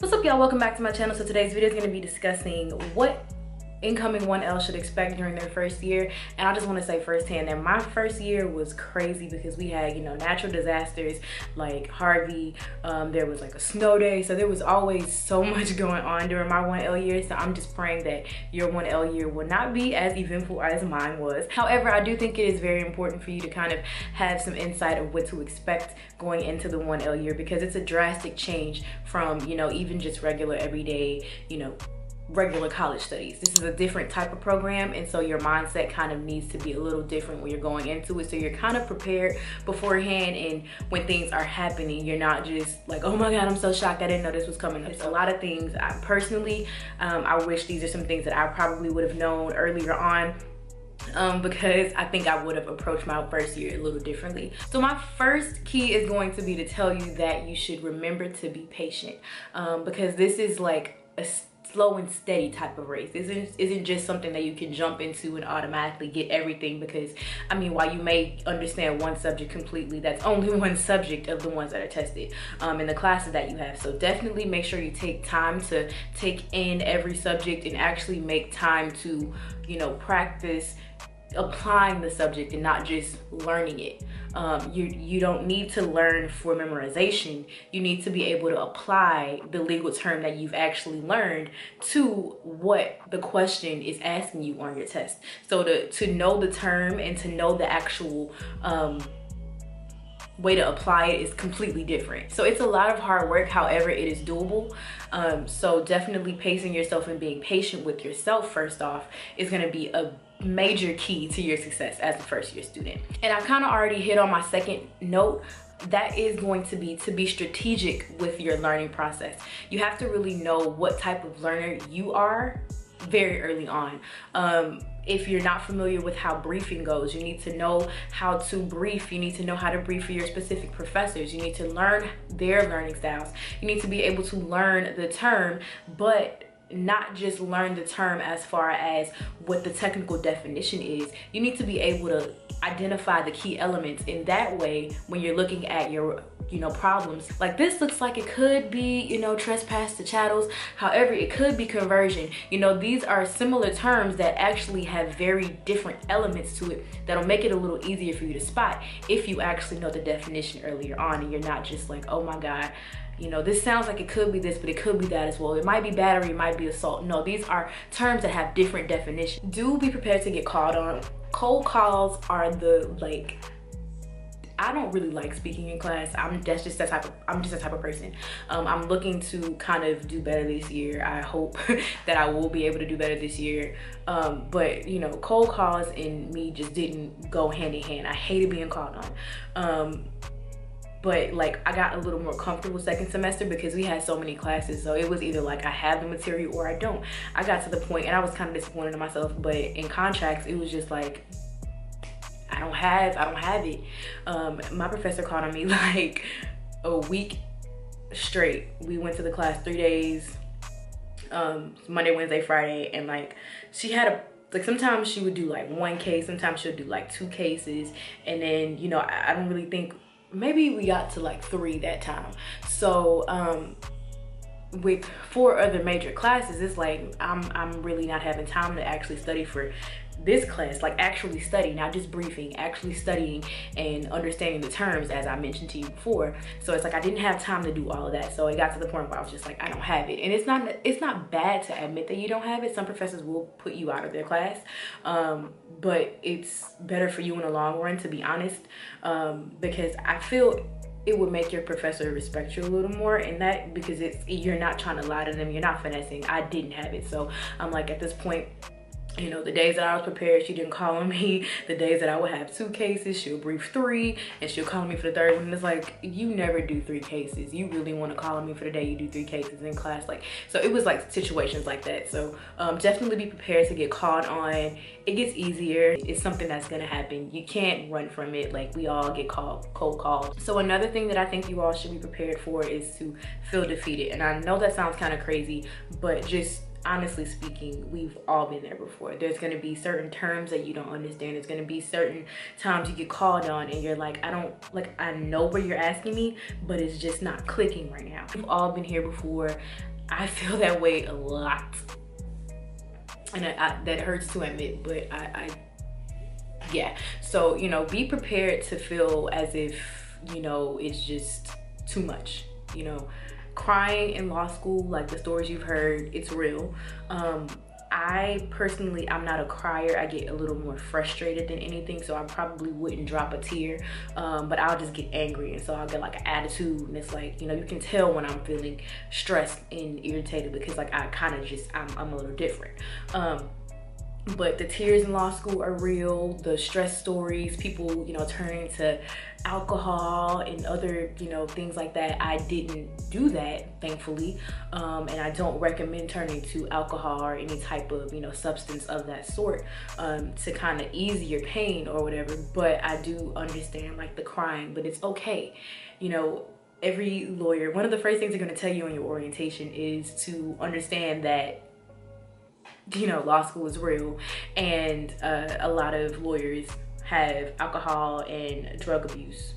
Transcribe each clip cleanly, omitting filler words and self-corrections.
What's up, y'all? Welcome back to my channel. So today's video is going to be discussing what incoming 1L should expect during their first year. And I just want to say firsthand that my first year was crazy because we had, natural disasters like Harvey. There was like a snow day, so there was always so much going on during my 1L year. So I'm just praying that your 1L year will not be as eventful as mine was. However, I do think it is very important for you to kind of have some insight of what to expect going into the 1L year, because it's a drastic change from, even just regular everyday, regular college studies. This is a different type of program, and so your mindset kind of needs to be a little different when you're going into it, so you're kind of prepared beforehand, and when things are happening you're not just like, oh my god, I'm so shocked, I didn't know this was coming. It's a lot of things. I personally I wish these are some things that I probably would have known earlier on, because I think I would have approached my first year a little differently. So my first key is going to be to tell you that you should remember to be patient, because this is like a slow and steady type of race. This isn't just something that you can jump into and automatically get everything, because I mean, while you may understand one subject completely, that's only one subject of the ones that are tested in the classes that you have. So definitely make sure you take time to take in every subject and actually make time to practice applying the subject and not just learning it. You don't need to learn for memorization. You need to be able to apply the legal term that you've actually learned to what the question is asking you on your test. So to know the term and to know the actual way to apply it is completely different. So it's a lot of hard work, however it is doable. So definitely pacing yourself and being patient with yourself first off is going to be a major key to your success as a first year student. And I kind of already hit on my second note. That is going to be strategic with your learning process. You have to really know what type of learner you are very early on. If you're not familiar with how briefing goes, you need to know how to brief. You need to know how to brief for your specific professors. You need to learn their learning styles. You need to be able to learn the term, but not just learn the term as far as what the technical definition is. You need to be able to identify the key elements. In that way, when you're looking at your problems, like this looks like it could be trespass to chattels, however it could be conversion. These are similar terms that actually have very different elements to it that'll make it a little easier for you to spot if you actually know the definition earlier on, and you're not just like, oh my god, this sounds like it could be this, but it could be that as well. It might be battery, it might be assault. No, these are terms that have different definitions. Do be prepared to get called on. Cold calls are I don't really like speaking in class. I'm just that type of person. I'm looking to kind of do better this year. I hope that I will be able to do better this year. But cold calls and me just didn't go hand in hand. I hated being called on. But like I got a little more comfortable second semester because we had so many classes, so it was either like I have the material or I don't. I got to the point and I was kind of disappointed in myself, but in contracts it was just like I don't have it. My professor called on me like a week straight. We went to the class 3 days, Monday, Wednesday, Friday, and like she had sometimes she would do like one case, sometimes she'll do like 2 cases, and then I don't really think, maybe we got to like 3 that time. So with 4 other major classes, it's like I'm really not having time to actually study for this class, like actually study, not just briefing, actually studying and understanding the terms as I mentioned to you before. So it's like I didn't have time to do all of that. So it got to the point where I was just like, I don't have it. And it's not bad to admit that you don't have it. Some professors will put you out of their class, but it's better for you in the long run, to be honest, because I feel it would make your professor respect you a little more, and that because you're not trying to lie to them, you're not finessing. I didn't have it, so I'm like, at this point, the days that I was prepared, she didn't call on me. The days that I would have 2 cases, she'll brief 3, and she'll call me for the 3rd one. And it's like, you never do 3 cases. You really want to call on me for the day you do 3 cases in class? Like, so it was like situations like that. So definitely be prepared to get called on. It gets easier. It's something that's gonna happen. You can't run from it. Like, we all get cold called. So another thing that I think you all should be prepared for is to feel defeated. And I know that sounds kind of crazy, but just honestly speaking, we've all been there before. There's going to be certain terms that you don't understand. There's going to be certain times you get called on and you're like, I know what you're asking me, but it's just not clicking right now. We've all been here before. I feel that way a lot. And that hurts to admit, but yeah. So, you know, be prepared to feel as if, you know, it's just too much, you know. Crying in law school, like the stories you've heard, it's real. I personally, I'm not a crier. I get a little more frustrated than anything, so I probably wouldn't drop a tear, but I'll just get angry, and so I'll get like an attitude, and it's like, you know, you can tell when I'm feeling stressed and irritated because like I kind of just, I'm a little different. But the tears in law school are real. The stress stories, people, you know, turning to alcohol and other, you know, things like that. I didn't do that, thankfully. And I don't recommend turning to alcohol or any type of, you know, substance of that sort to kind of ease your pain or whatever. But I do understand like the crying, but it's okay. You know, every lawyer, one of the first things they're going to tell you in your orientation is to understand that, you know, law school is real, and a lot of lawyers have alcohol and drug abuse,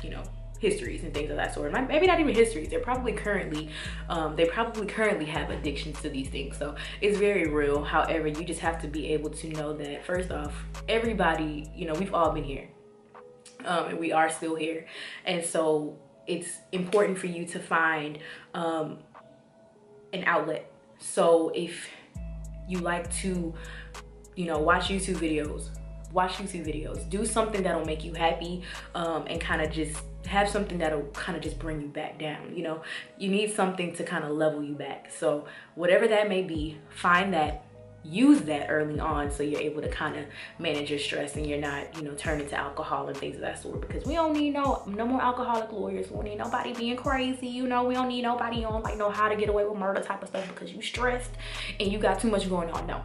you know, histories and things of that sort. Maybe not even histories. They're probably currently, have addictions to these things. So it's very real. However, you just have to be able to know that, first off, everybody, you know, we've all been here, and we are still here, and so it's important for you to find an outlet. So if you like to, you know, watch YouTube videos, do something that'll make you happy, and kind of just have something that'll kind of just bring you back down. You know, you need something to kind of level you back. So whatever that may be, find that, use that early on so you're able to kind of manage your stress and you're not, you know, turning to alcohol and things of that sort, because we don't need no more alcoholic lawyers. We don't need nobody being crazy, you know. We don't need nobody on like know how to get away with murder type of stuff because you stressed and you got too much going on. No.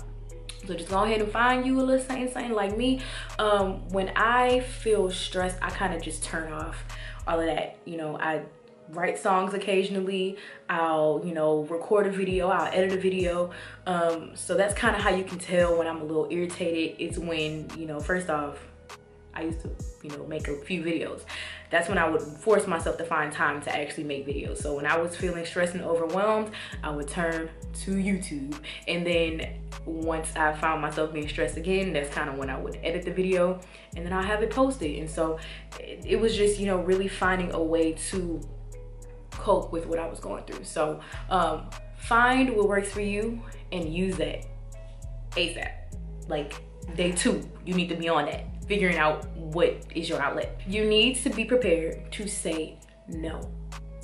So just go ahead and find you a little something like me. When I feel stressed, I kind of just turn off all of that. You know, I write songs occasionally. I'll, you know, record a video, I'll edit a video. So that's kind of how you can tell when I'm a little irritated. It's when, you know, first off, I used to, you know, make a few videos. That's when I would force myself to find time to actually make videos. So when I was feeling stressed and overwhelmed, I would turn to YouTube. And then once I found myself being stressed again, that's kind of when I would edit the video and then I'll have it posted. And so it was just, you know, really finding a way to cope with what I was going through. So find what works for you and use that ASAP. Like day 2, you need to be on that, figuring out what is your outlet. You need to be prepared to say no.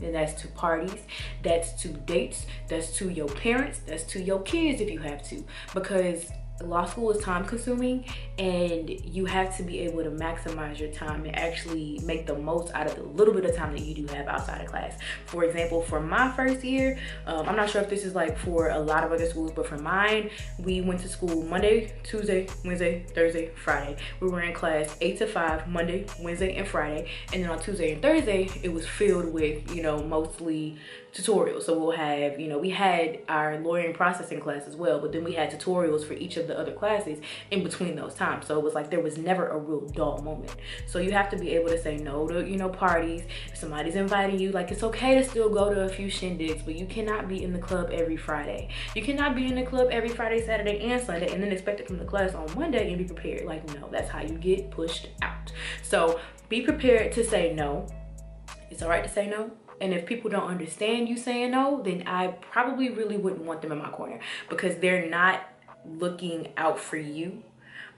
And that's to parties, that's to dates, that's to your parents, that's to your kids if you have to, because law school is time consuming and you have to be able to maximize your time and actually make the most out of the little bit of time that you do have outside of class. For example, for my first year, I'm not sure if this is like for a lot of other schools, but for mine, we went to school Monday, Tuesday, Wednesday, Thursday, Friday. We were in class 8 to 5, Monday, Wednesday, and Friday. And then on Tuesday and Thursday, it was filled with, you know, mostly tutorials. So we'll have, you know, we had our lawyering processing class as well, but then we had tutorials for each of the other classes in between those times. So it was like there was never a real dull moment. So you have to be able to say no to, you know, parties. If somebody's inviting you, like, it's okay to still go to a few shindigs, but you cannot be in the club every Friday. You cannot be in the club every Friday, Saturday, and Sunday and then expect to come to class on Monday and be prepared. Like, no, that's how you get pushed out. So be prepared to say no. It's all right to say no. And if people don't understand you saying no, then I probably really wouldn't want them in my corner, because they're not looking out for you.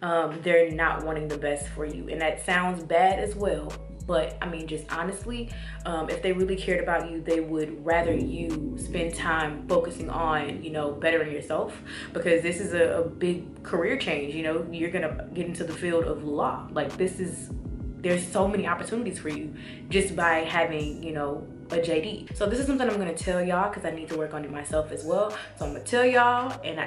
They're not wanting the best for you. And that sounds bad as well. But I mean, just honestly, if they really cared about you, they would rather you spend time focusing on, you know, bettering yourself, because this is a big career change. You know, you're gonna get into the field of law. Like, there's so many opportunities for you just by having, you know, a JD. So this is something I'm gonna tell y'all because I need to work on it myself as well. So I'm gonna tell y'all, and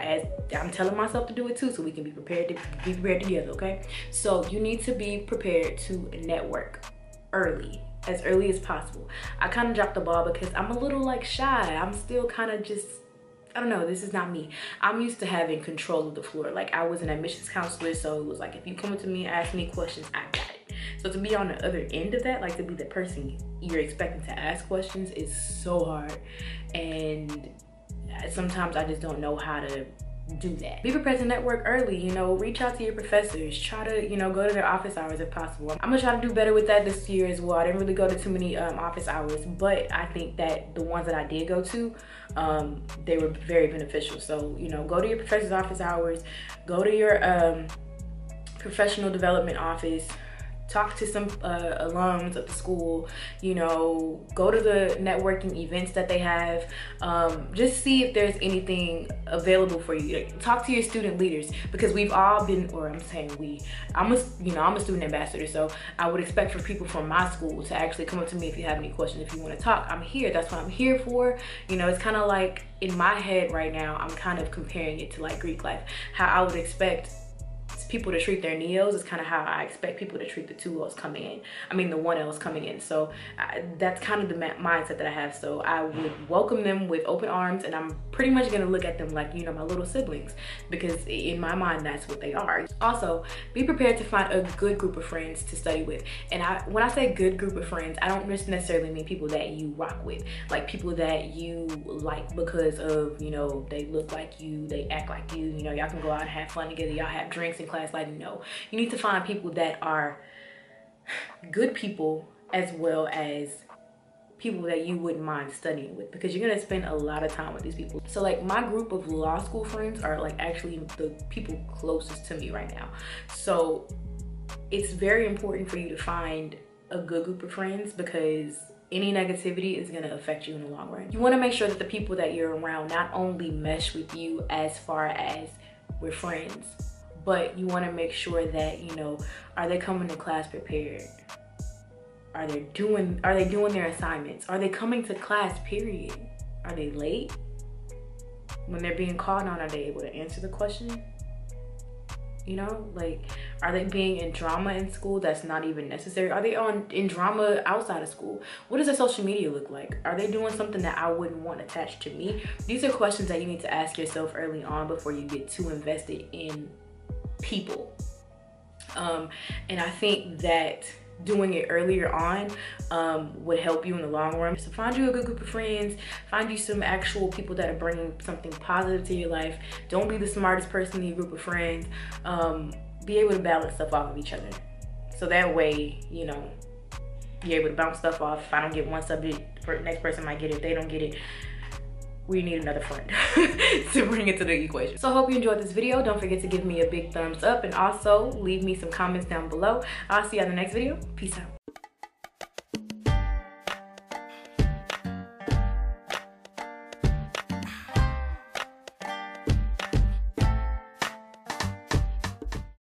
I'm telling myself to do it too, so we can be prepared together, okay? So you need to be prepared to network as early as possible. I kind of dropped the ball because I'm a little like shy. I'm still kind of just I don't know, this is not me. I'm used to having control of the floor. Like, I was an admissions counselor, so it was like, if you come up to me and ask me questions, I got it. So to be on the other end of that, like to be the person you're expecting to ask questions, is so hard. And sometimes I just don't know how to do that. Be prepared to network early, you know, reach out to your professors, try to, you know, go to their office hours if possible. I'm gonna try to do better with that this year as well. I didn't really go to too many office hours, but I think that the ones that I did go to, they were very beneficial. So, you know, go to your professor's office hours, go to your professional development office, talk to some alums of the school, you know, go to the networking events that they have. Just see if there's anything available for you. Like, talk to your student leaders, because we've all been, or I'm saying we, I'm a student ambassador, so I would expect for people from my school to actually come up to me if you have any questions, if you want to talk. I'm here, that's what I'm here for. You know, it's kind of like, in my head right now, I'm kind of comparing it to like Greek life. How I would expect people to treat their neos is kind of how I expect people to treat the 2Ls coming in. I mean, the 1Ls coming in. So that's kind of the mindset that I have. So I would welcome them with open arms, and I'm pretty much gonna look at them like, you know, my little siblings, because in my mind, that's what they are. Also, be prepared to find a good group of friends to study with. And when I say good group of friends, I don't just necessarily mean people that you rock with, like people that you like because of, you know, they look like you, they act like you know, y'all can go out and have fun together, y'all have drinks in class. Like, no, you need to find people that are good people, as well as people that you wouldn't mind studying with, because you're gonna spend a lot of time with these people. So like, my group of law school friends are like actually the people closest to me right now. So it's very important for you to find a good group of friends, because any negativity is going to affect you in the long run. You want to make sure that the people that you're around not only mesh with you as far as we're friends, but you want to make sure that, you know, are they coming to class prepared? Are they doing their assignments? Are they coming to class, period? Are they late? When they're being called on, are they able to answer the question? You know, like, are they being in drama in school that's not even necessary? Are they in drama outside of school? What does their social media look like? Are they doing something that I wouldn't want attached to me? These are questions that you need to ask yourself early on before you get too invested in people. And I think that doing it earlier on would help you in the long run. So find you a good group of friends, find you some actual people that are bringing something positive to your life. Don't be the smartest person in your group of friends. Be able to balance stuff off of each other, so that way, you know, you're able to bounce stuff off. If I don't get one subject, the next person might get it. If they don't get it, we need another friend to bring it to the equation. So I hope you enjoyed this video. Don't forget to give me a big thumbs up, and also leave me some comments down below. I'll see you on the next video. Peace out.